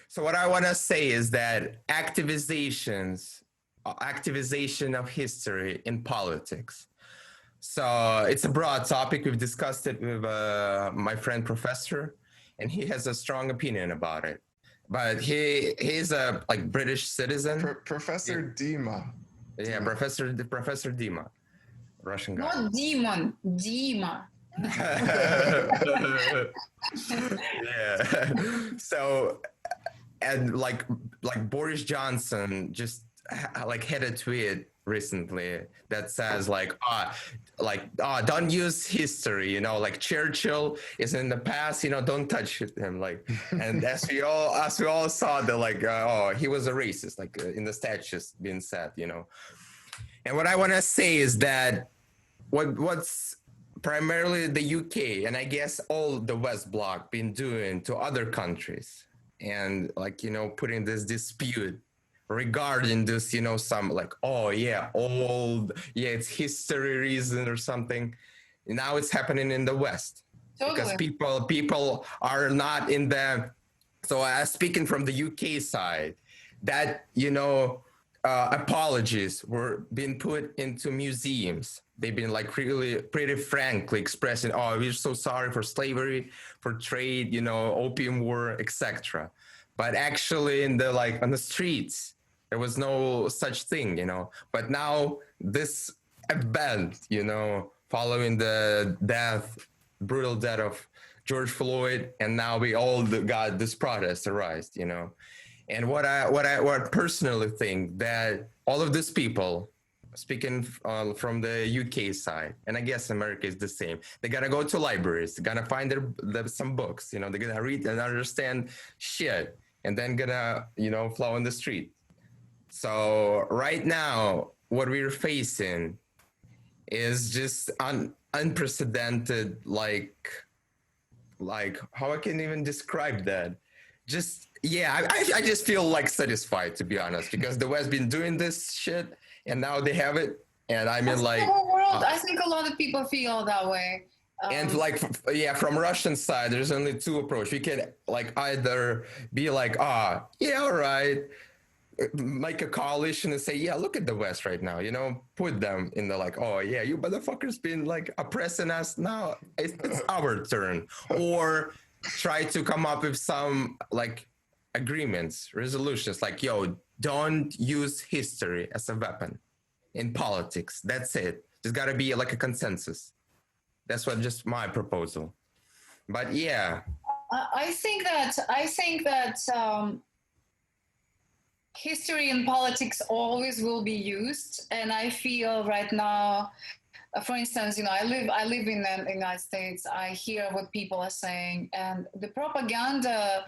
So what I want to say is that activization of history in politics. So it's a broad topic. We've discussed it with my friend professor, and he has a strong opinion about it. But he's a like British citizen. Professor Dima. Yeah, Professor Dima, Russian guy. Not demon, Dima. Yeah. So and like Boris Johnson just like had a tweet recently that says don't use history, like Churchill is in the past, don't touch him, like. And as we all saw that, like, he was a racist, like, in the statues being said. And what I want to say is that what's primarily the UK and I guess all the West Bloc been doing to other countries, and like, putting this dispute regarding this, some like, oh yeah, it's history reason or something. Now it's happening in the West. Totally. Because people are not in the. So speaking from the UK side, that apologies were being put into museums. They've been like really pretty frankly expressing, oh, we're so sorry for slavery, for trade, opium war, etc. But actually in the on the streets, there was no such thing, But now this event, following the brutal death of George Floyd, and now we all got this protest arise, And what I personally think that all of these people, speaking from the UK side, and I guess America is the same, they gotta go to libraries, they're gonna find some books, they're gonna read and understand shit, and then gonna, flow in the street. So right now, what we're facing is just unprecedented, like how I can even describe that. Just, yeah, I just feel like satisfied, to be honest, because the West been doing this shit and now they have it. And I mean, like, the whole world, I think a lot of people feel that way. And like, from Russian side, there's only two approaches. We can like either be like, yeah, all right, make a coalition and say, yeah, look at the West right now, put them in the like, oh yeah, you motherfuckers been like oppressing us, now it's our turn. Or try to come up with some like agreements, resolutions, like, yo, don't use history as a weapon in politics. That's it. There's got to be like a consensus. That's just my proposal. But yeah, I think that history and politics always will be used, and I feel right now, for instance, I live in the United States. I hear what people are saying, and the propaganda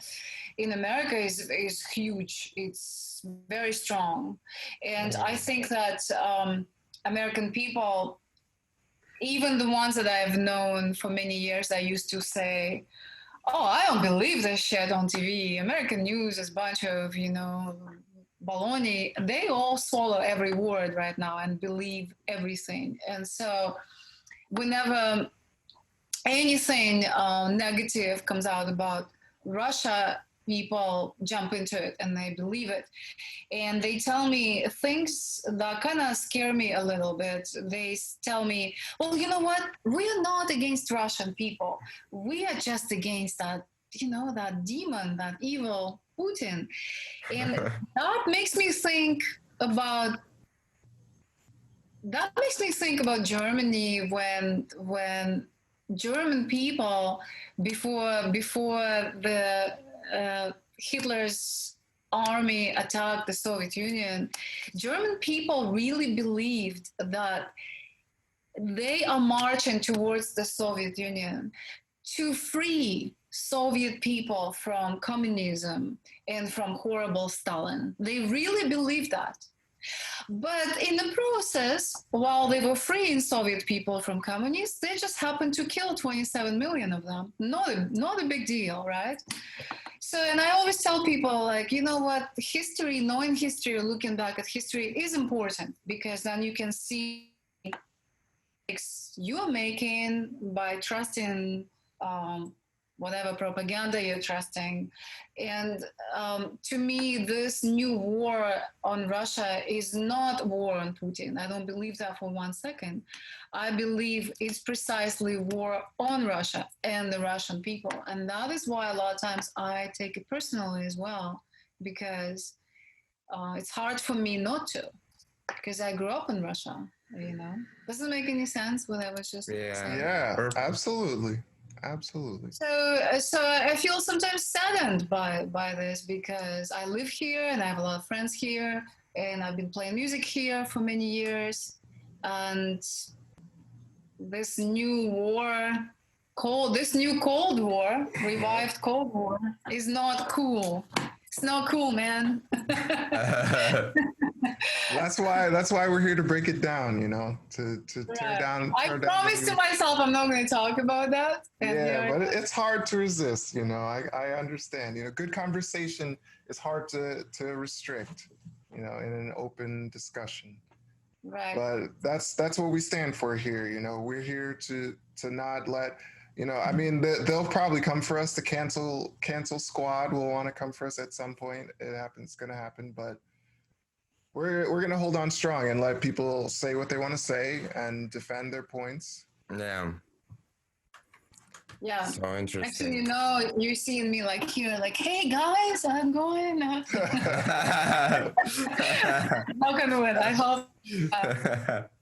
in America is huge. It's very strong, and I think that American people, even the ones that I've known for many years, I used to say, oh, I don't believe this shit on TV. American news is a bunch of, baloney. They all swallow every word right now and believe everything. And so whenever anything negative comes out about Russia, people jump into it and they believe it. And they tell me things that kind of scare me a little bit. They tell me, well, you know what? We are not against Russian people. We are just against that, that demon, that evil Putin. And that makes me think about Germany when German people before the Hitler's army attacked the Soviet Union, German people really believed that they are marching towards the Soviet Union to free Soviet people from communism and from horrible Stalin. They really believed that. But in the process, while they were freeing Soviet people from communists, they just happened to kill 27 million of them. Not a big deal, right? So, and I always tell people, like, you know what, history, knowing history, looking back at history is important, because then you can see mistakes you are making by trusting whatever propaganda you're trusting. And to me, this new war on Russia is not war on Putin. I don't believe that for 1 second. I believe it's precisely war on Russia and the Russian people. And that is why a lot of times I take it personally as well, because it's hard for me not to, because I grew up in Russia, you know. Doesn't make any sense what I was just saying. Yeah, absolutely. Absolutely. So I feel sometimes saddened by this, because I live here and I have a lot of friends here, and I've been playing music here for many years, and this new Cold War, revived Cold War, is not cool. It's not cool, man. That's why we're here to break it down, you know, to tear down. I promised to myself I'm not going to talk about that. Yeah, but it's hard to resist, you know. I understand. You know, good conversation is hard to restrict, you know, in an open discussion. Right. But that's what we stand for here. You know, we're here to not let, you know, I mean, they'll probably come for us. The cancel squad will want to come for us at some point. It's going to happen, but we're going to hold on strong and let people say what they want to say and defend their points. Yeah. Yeah. So interesting. Actually, you know, you're seeing me like here, like, hey guys, I'm going. Knock on wood. I hope.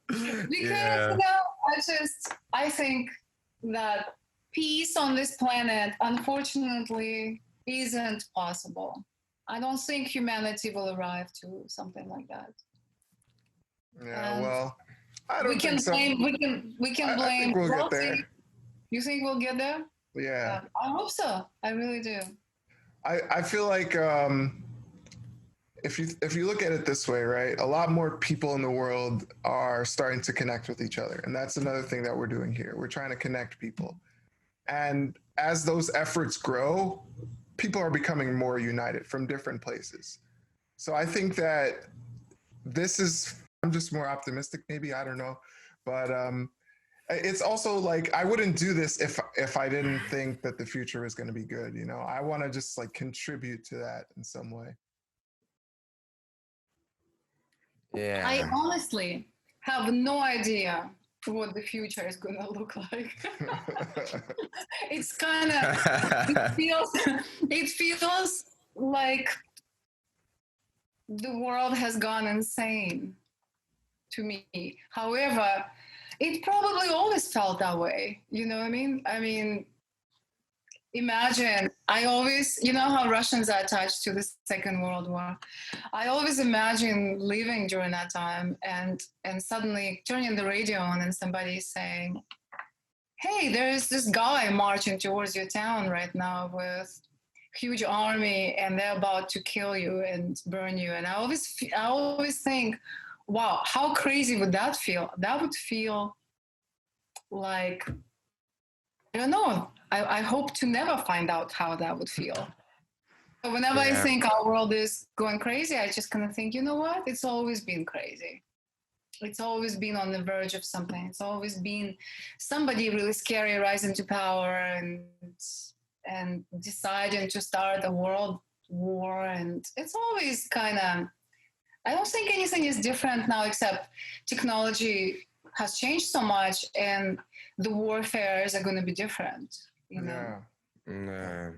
Because you know, I think that peace on this planet, unfortunately, isn't possible. I don't think humanity will arrive to something like that. Yeah, well, I don't think so. We can blame. I think we'll get there. You think we'll get there? Yeah. I hope so. I really do. I feel like if you look at it this way, right, a lot more people in the world are starting to connect with each other, and that's another thing that we're doing here. We're trying to connect people, and as those efforts grow, people are becoming more united from different places. So I think that I'm just more optimistic, maybe, I don't know, but it's also like I wouldn't do this if I didn't think that the future was going to be good. You know, I want to just like contribute to that in some way. Yeah. I honestly have no idea what the future is going to look like. It's kind of it feels like the world has gone insane to me. However, it probably always felt that way. You know what I mean? I mean, imagine, I always, you know how Russians are attached to the Second World War. I always imagine living during that time and suddenly turning the radio on and somebody saying, hey, there's this guy marching towards your town right now with huge army and they're about to kill you and burn you. And I always think, wow, how crazy would that feel? That would feel like, I don't know. I hope to never find out how that would feel. But whenever I think our world is going crazy, I just kind of think, you know what? It's always been crazy. It's always been on the verge of something. It's always been somebody really scary rising to power and deciding to start a world war. And it's always kind of, I don't think anything is different now, except technology has changed so much and the warfares are going to be different, you know? Yeah.